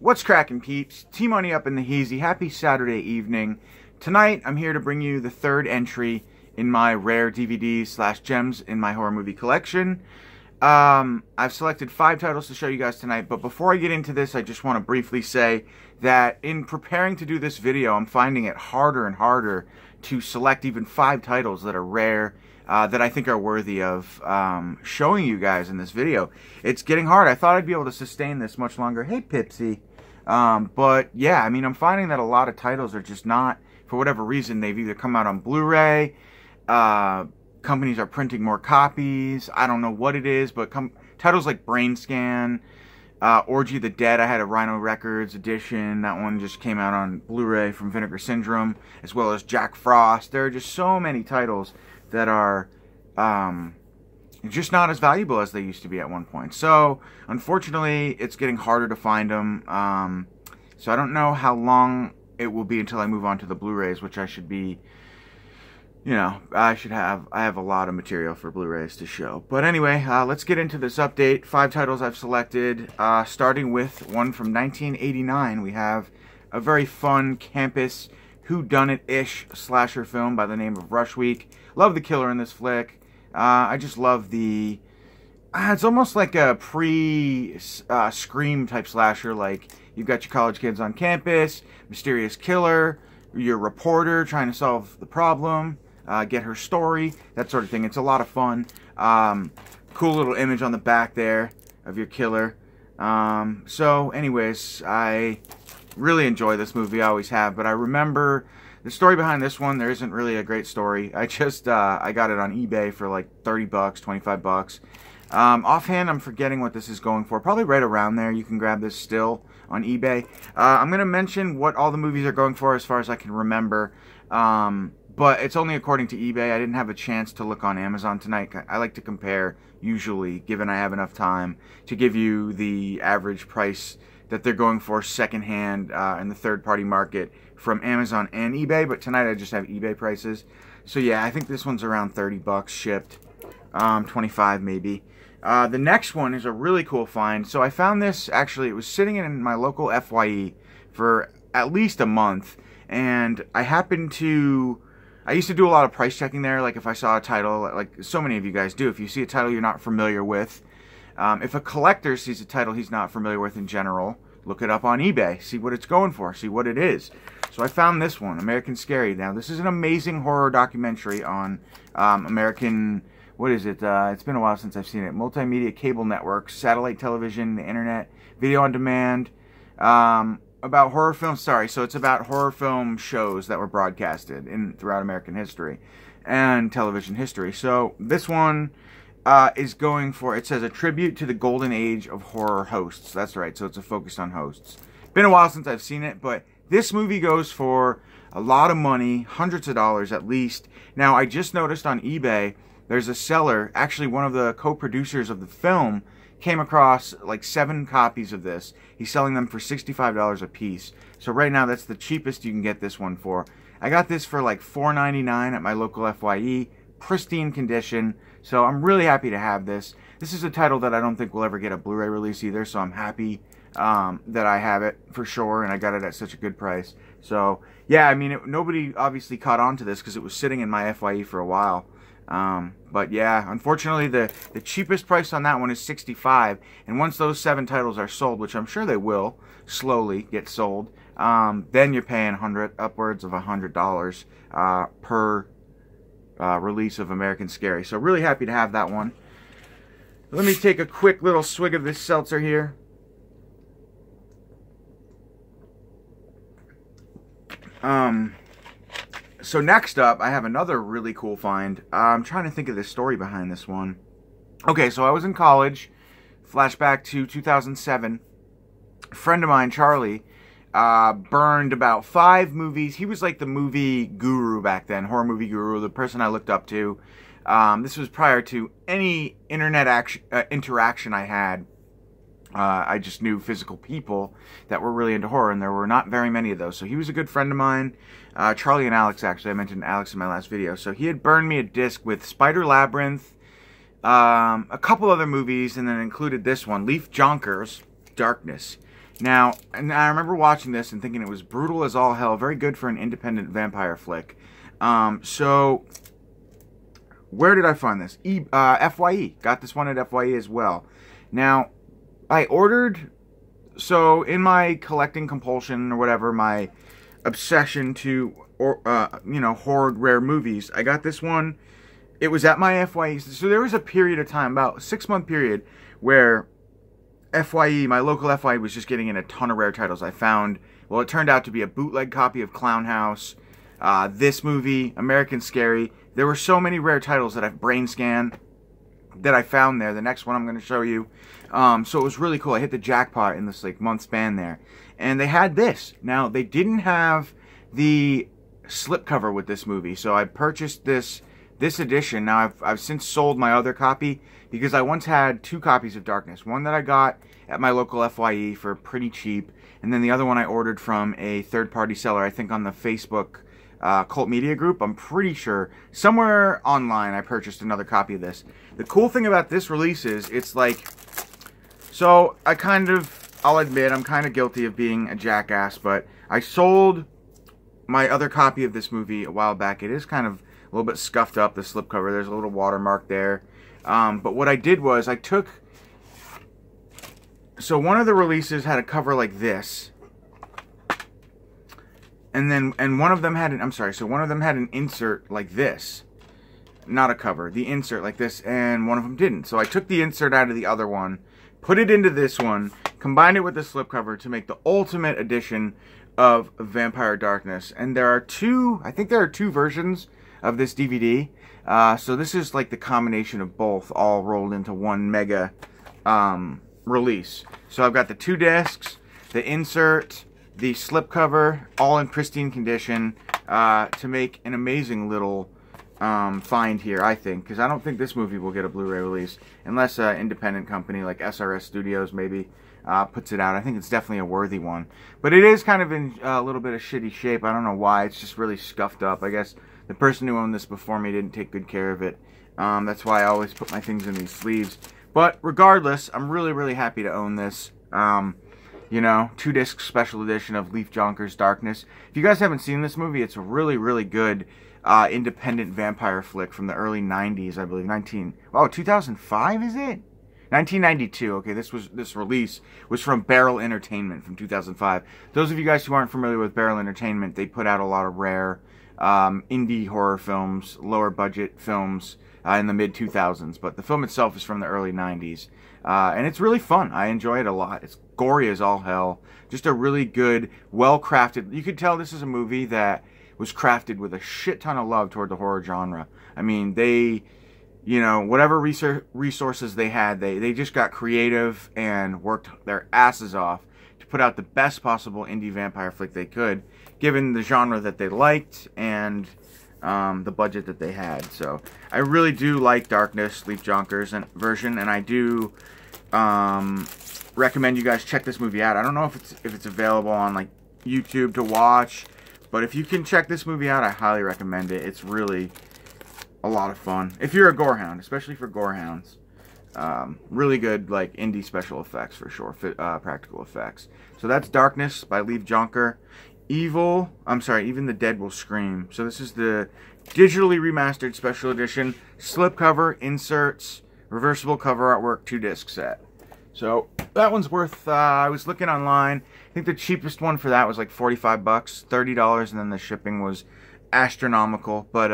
What's cracking, peeps? T-Money up in the Heezy. Happy Saturday evening. Tonight, I'm here to bring you the third entry in my rare DVDs/gems in my horror movie collection. I've selected 5 titles to show you guys tonight, but before I get into this, I just want to briefly say that in preparing to do this video, I'm finding it harder and harder to select even 5 titles that are rare, that I think are worthy of showing you guys in this video. It's getting hard. I thought I'd be able to sustain this much longer. Hey, Pipsy. But yeah, I mean, I'm finding that a lot of titles are just not, for whatever reason, they've either come out on Blu-ray, companies are printing more copies, I don't know what it is, but titles like Brain Scan, Orgy of the Dead, I had a Rhino Records edition, that one just came out on Blu-ray from Vinegar Syndrome, as well as Jack Frost. There are just so many titles that are just not as valuable as they used to be at one point. So, unfortunately, it's getting harder to find them. So I don't know how long it will be until I move on to the Blu-rays, which I should be, you know, I have a lot of material for Blu-rays to show. But anyway, let's get into this update. 5 titles I've selected, starting with one from 1989. We have a very fun campus whodunit-ish slasher film by the name of Rush Week. Love the killer in this flick. I just love the... it's almost like a pre-Scream type slasher. Like, you've got your college kids on campus, mysterious killer, your reporter trying to solve the problem, get her story, that sort of thing. It's a lot of fun. Cool little image on the back there of your killer. So, anyways, I really enjoy this movie. I always have, but I remember the story behind this one. There isn't really a great story. I just I got it on eBay for like 30 bucks, 25 bucks. Offhand, I'm forgetting what this is going for. Probably right around there. You can grab this still on eBay. I'm going to mention what all the movies are going for as far as I can remember. But it's only according to eBay. I didn't have a chance to look on Amazon tonight. I like to compare, usually, given I have enough time, to give you the average price that they're going for secondhand in the third-party market from Amazon and eBay. But tonight I just have eBay prices. So yeah, I think this one's around 30 bucks shipped. 25 maybe. The next one is a really cool find. So I found this, actually, it was sitting in my local FYE for at least a month. And I happened to... I used to do a lot of price checking there. Like if I saw a title, like so many of you guys do, if you see a title you're not familiar with, if a collector sees a title he's not familiar with in general, look it up on eBay, see what it's going for, see what it is. So I found this one, American Scary. Now, this is an amazing horror documentary on American... What is it? It's been a while since I've seen it. Multimedia cable networks, satellite television, the internet, video on demand, about horror films. Sorry, so it's about horror film shows that were broadcasted throughout American history and television history. So this one is going for, it says, a tribute to the golden age of horror hosts. That's right, so it's a focus on hosts. Been a while since I've seen it, but this movie goes for a lot of money, hundreds of dollars at least. Now, I just noticed on eBay, there's a seller, actually one of the co-producers of the film, came across like 7 copies of this. He's selling them for $65 a piece. So right now, that's the cheapest you can get this one for. I got this for like $4.99 at my local FYE. Pristine condition. So I'm really happy to have this. This is a title that I don't think will ever get a Blu-ray release either. So I'm happy that I have it for sure. And I got it at such a good price. So yeah, I mean, nobody obviously caught on to this because it was sitting in my FYE for a while. But yeah, unfortunately the cheapest price on that one is $65, and once those 7 titles are sold, which I'm sure they will slowly get sold, then you're paying upwards of $100 per release of American Scary. So really happy to have that one. Let me take a quick little swig of this seltzer here. So next up, I have another really cool find. I'm trying to think of the story behind this one. Okay, so I was in college, flashback to 2007. A friend of mine, Charlie, burned about 5 movies. He was like the movie guru back then, horror movie guru, the person I looked up to. This was prior to any internet interaction I had. I just knew physical people that were really into horror, and there were not very many of those. So he was a good friend of mine. Charlie and Alex, actually. I mentioned Alex in my last video. So he had burned me a disc with Spider Labyrinth, a couple other movies, and then included this one, Leaf Jonker's Darkness. Now, and I remember watching this and thinking it was brutal as all hell, very good for an independent vampire flick. So, where did I find this? FYE. Got this one at FYE as well. Now, I ordered, so in my collecting compulsion or whatever, my obsession to, hoard rare movies, I got this one. It was at my FYE. So there was a period of time, about a 6-month period, where FYE, my local FYE, was just getting in a ton of rare titles. I found, well, it turned out to be a bootleg copy of Clown House, this movie, American Scary. There were so many rare titles that I've brain scanned that I found there. The next one I'm going to show you. So it was really cool. I hit the jackpot in this month span there. And they had this. Now, they didn't have the slipcover with this movie, so I purchased this edition. Now, I've since sold my other copy because I once had 2 copies of Darkness. One that I got at my local FYE for pretty cheap, and then the other one I ordered from a third-party seller, I think on the Facebook Cult Media group. I'm pretty sure. Somewhere online I purchased another copy of this. The cool thing about this release is it's like... So, I'll admit, I'm kind of guilty of being a jackass, but I sold my other copy of this movie a while back. It is kind of a little bit scuffed up, the slipcover. There's a little watermark there. But what I did was I took... So one of the releases had a cover like this. And one of them had an... so one of them had an insert like this. Not a cover. The insert like this, and one of them didn't. So I took the insert out of the other one, put it into this one, combined it with the slipcover to make the ultimate edition of Vampire Darkness. And there are I think there are 2 versions of this DVD. So this is like the combination of both all rolled into one mega release. So I've got the 2 discs, the insert, the slipcover, all in pristine condition to make an amazing little find here, I think, because I don't think this movie will get a Blu-ray release unless an independent company like SRS Studios maybe puts it out. I think it's definitely a worthy one. But it is kind of in a little bit of shitty shape. I don't know why. It's just really scuffed up. I guess the person who owned this before me didn't take good care of it. That's why I always put my things in these sleeves. But regardless, I'm really, really happy to own this. 2-disc special edition of Leaf Jonker's Darkness. If you guys haven't seen this movie, it's a really, really good independent vampire flick from the early 90s, I believe. 2005 is it? 1992. Okay, this release was from Barrel Entertainment from 2005. Those of you guys who aren't familiar with Barrel Entertainment, they put out a lot of rare indie horror films, lower budget films in the mid 2000s. But the film itself is from the early 90s, and it's really fun. I enjoy it a lot. It's gory as all hell. Just a really good, well crafted. You could tell this is a movie that was crafted with a shit ton of love toward the horror genre. I mean, they, whatever resources they had, they just got creative and worked their asses off to put out the best possible indie vampire flick they could, given the genre that they liked and the budget that they had. So I really do like Darknessleaf Jonker's version, and I do recommend you guys check this movie out. I don't know if it's available on like YouTube to watch, but if you can check this movie out, I highly recommend it. It's really a lot of fun. If you're a gorehound, especially for gorehounds. Really good, like, indie special effects for sure. Practical effects. So that's Darkness by Leaf Jonker. Even the Dead Will Scream. So this is the digitally remastered special edition. Slipcover, inserts, reversible cover artwork, 2-disc set. So that one's worth, I was looking online, I think the cheapest one for that was like $45, $30, and then the shipping was astronomical. But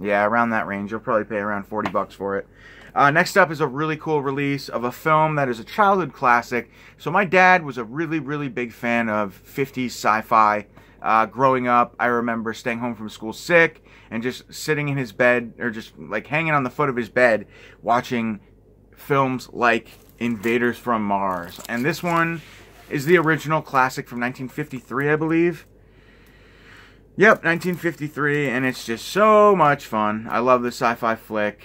yeah, around that range. You'll probably pay around $40 for it. Next up is a really cool release of a film that is a childhood classic. So my dad was a really, really big fan of 50s sci-fi. Growing up, I remember staying home from school sick and just sitting in his bed, or just like hanging on the foot of his bed, watching films like Invaders from Mars. And this one is the original classic from 1953, I believe. Yep, 1953, and it's just so much fun. I love this sci-fi flick.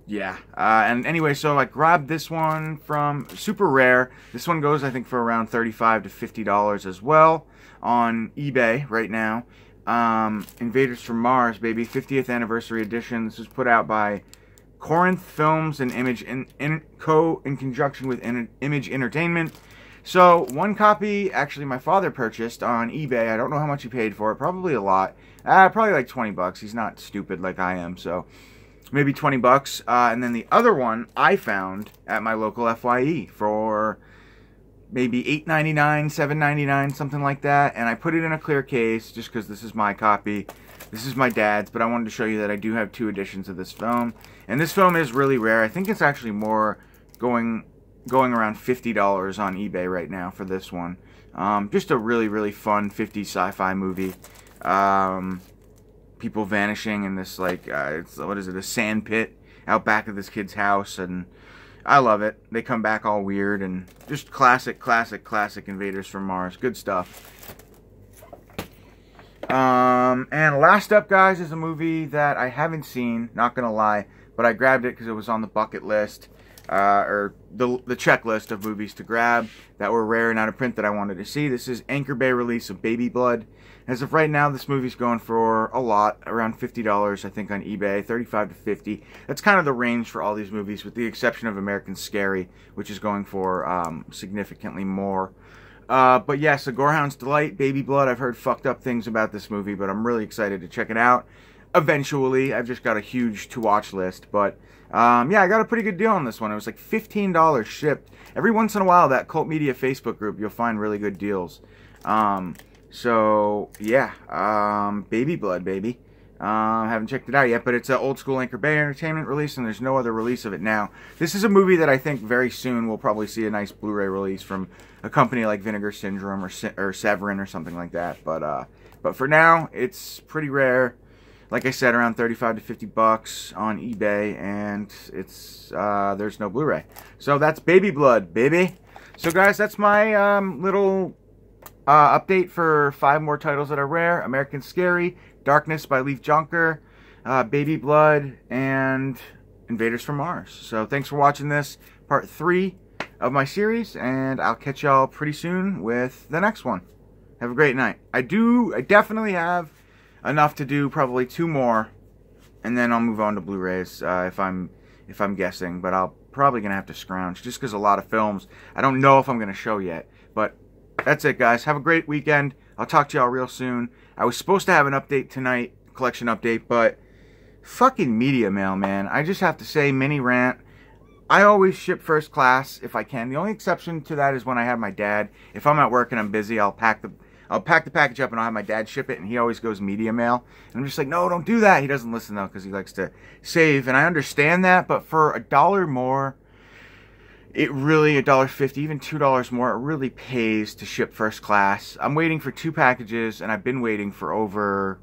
Yeah. And anyway, so I grabbed this one from super rare. This one goes, I think, for around $35 to $50 as well on eBay right now. Invaders from Mars, baby, 50th anniversary edition. This was put out by Corinth Films and Image in conjunction with Image Entertainment. So, one copy, actually, my father purchased on eBay. I don't know how much he paid for it. Probably a lot. Probably like 20 bucks. He's not stupid like I am, so maybe 20 bucks. And then the other one I found at my local FYE for maybe $8.99, $7.99, something like that. And I put it in a clear case just because this is my copy. This is my dad's, but I wanted to show you that I do have 2 editions of this film. And this film is really rare. I think it's actually more going around $50 on eBay right now for this one. Just a really, really fun 50s sci-fi movie. People vanishing in this, like, what is it, a sand pit out back of this kid's house, and I love it. They come back all weird, and just classic Invaders from Mars. Good stuff. And last up, guys, is a movie that I haven't seen, not gonna lie, but I grabbed it because it was on the bucket list, or the checklist of movies to grab that were rare and out of print that I wanted to see. This is Anchor Bay release of Baby Blood. As of right now, this movie's going for a lot, around $50, I think, on eBay, $35 to $50. That's kind of the range for all these movies, with the exception of American Scary, which is going for significantly more. But yes, A Gorehound's Delight, Baby Blood. I've heard fucked up things about this movie, but I'm really excited to check it out. Eventually, I've just got a huge to-watch list, but yeah, I got a pretty good deal on this one. It was like $15 shipped. Every once in a while, that Cult Media Facebook group, you'll find really good deals. So, yeah, Baby Blood, baby. Haven't checked it out yet, but it's an old school Anchor Bay Entertainment release, and there's no other release of it now. This is a movie that I think very soon we'll probably see a nice Blu-ray release from a company like Vinegar Syndrome or Severin or something like that. But for now, it's pretty rare. Like I said, around 35 to 50 bucks on eBay, and it's there's no Blu-ray. So that's Baby Blood, baby. So guys, that's my little update for 5 more titles that are rare. American Scary, Darkness by Leif Jonker, Baby Blood, and Invaders from Mars. So thanks for watching this, part 3 of my series, and I'll catch y'all pretty soon with the next one. Have a great night. I definitely have enough to do probably 2 more, and then I'll move on to Blu-rays if I'm guessing, but I'll probably gonna have to scrounge just because a lot of films I don't know if I'm gonna show yet. But that's it, guys. Have a great weekend. I'll talk to y'all real soon. I was supposed to have an update tonight, collection update, but fucking media mail, man. I just have to say, mini rant. I always ship first class if I can. The only exception to that is when I have my dad. If I'm at work and I'm busy, I'll pack the package up and I'll have my dad ship it, and he always goes media mail. And I'm just like, no, don't do that. He doesn't listen, though, because he likes to save. And I understand that, but for $1 more, it really, $1.50, even $2 more, it really pays to ship first class. I'm waiting for 2 packages, and I've been waiting for over,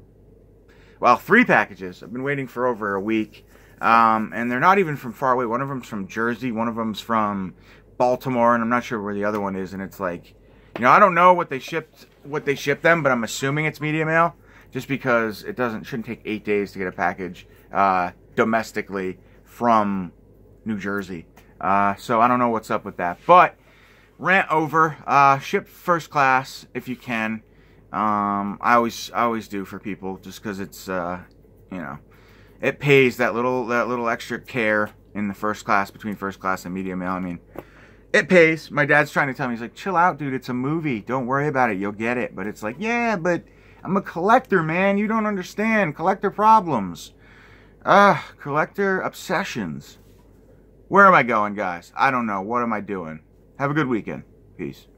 well, 3 packages. I've been waiting for over a week. And they're not even from far away. One of them's from Jersey, one of them's from Baltimore, and I'm not sure where the other one is. And it's like, you know, I don't know what they shipped them, but I'm assuming it's media mail, just because it shouldn't take 8 days to get a package domestically from New Jersey. So I don't know what's up with that, but rant over. Ship first class if you can. I always do for people, just because it's you know, it pays that little extra care in the first class, between first class and media mail. I mean, it pays. My dad's trying to tell me, he's like, chill out, dude. It's a movie. Don't worry about it. You'll get it. But it's like, yeah, but I'm a collector, man. You don't understand. Collector problems. Collector obsessions. Where am I going, guys? I don't know. What am I doing? Have a good weekend. Peace.